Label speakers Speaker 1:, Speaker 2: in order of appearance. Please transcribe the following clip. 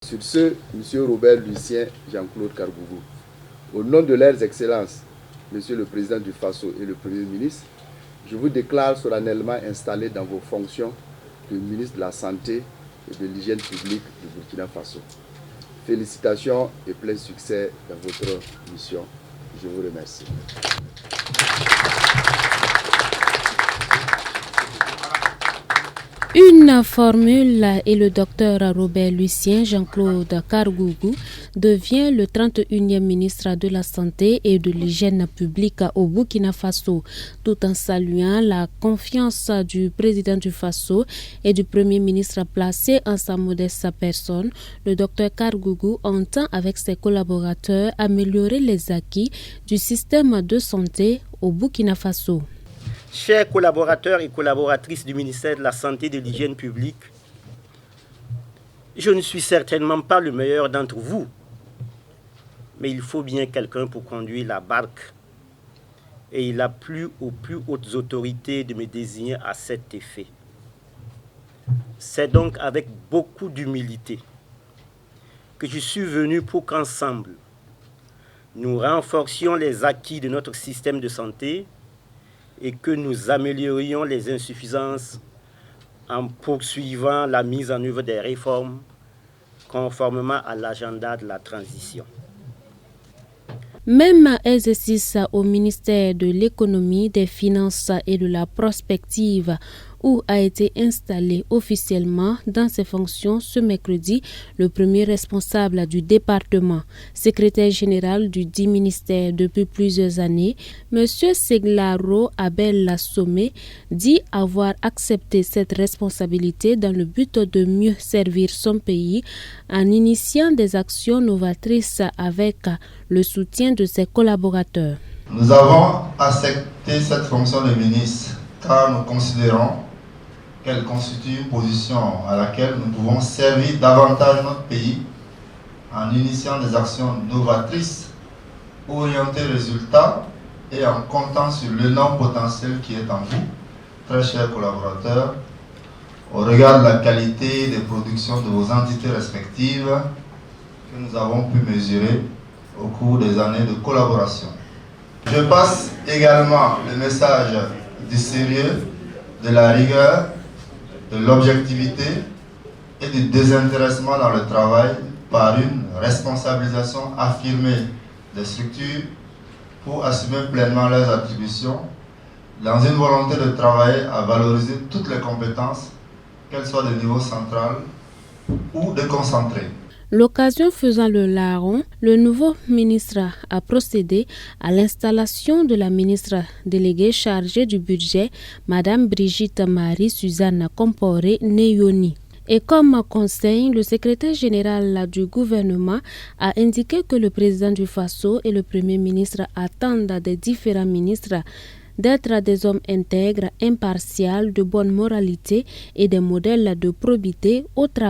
Speaker 1: Sur ce, M. Robert Lucien Jean-Claude Kargougou, au nom de leurs excellences, M. le Président du Faso et le Premier ministre, je vous déclare solennellement installé dans vos fonctions de ministre de la Santé et de l'Hygiène publique du Burkina Faso. Félicitations et plein succès dans votre mission. Je vous remercie.
Speaker 2: Une formule et le docteur Robert Lucien Jean-Claude Kargougou devient le 31e ministre de la Santé et de l'Hygiène publique au Burkina Faso, tout en saluant la confiance du président du Faso et du premier ministre placé en sa modeste personne. Le docteur Kargougou entend avec ses collaborateurs améliorer les acquis du système de santé au Burkina Faso.
Speaker 3: Chers collaborateurs et collaboratrices du ministère de la Santé et de l'Hygiène publique, je ne suis certainement pas le meilleur d'entre vous, mais il faut bien quelqu'un pour conduire la barque. Et il a plu aux plus hautes autorités de me désigner à cet effet. C'est donc avec beaucoup d'humilité que je suis venu pour qu'ensemble, nous renforcions les acquis de notre système de santé et que nous améliorions les insuffisances en poursuivant la mise en œuvre des réformes conformément à l'agenda de la transition.
Speaker 2: Même exercice au ministère de l'Économie, des Finances et de la Prospective, où a été installé officiellement dans ses fonctions ce mercredi le premier responsable du département, secrétaire général du dit ministère depuis plusieurs années, M. Seglaro Abel Lassomé, dit avoir accepté cette responsabilité dans le but de mieux servir son pays en initiant des actions novatrices avec le soutien de ses collaborateurs.
Speaker 4: Nous avons accepté cette fonction de ministre car nous considérons qu'elle constitue une position à laquelle nous pouvons servir davantage notre pays en initiant des actions novatrices, orientées résultats et en comptant sur l'énorme potentiel qui est en vous, très chers collaborateurs, au regard de la qualité des productions de vos entités respectives que nous avons pu mesurer au cours des années de collaboration. Je passe également le message du sérieux, de la rigueur, de l'objectivité et du désintéressement dans le travail par une responsabilisation affirmée des structures pour assumer pleinement leurs attributions dans une volonté de travailler à valoriser toutes les compétences, qu'elles soient de niveau central ou déconcentré.
Speaker 2: L'occasion faisant le larron, le nouveau ministre a procédé à l'installation de la ministre déléguée chargée du budget, Madame Brigitte Marie-Suzanne Comporé-Neyoni. Et comme conseil, le secrétaire général du gouvernement a indiqué que le président du Faso et le premier ministre attendent des différents ministres d'être des hommes intègres, impartials, de bonne moralité et des modèles de probité au travail.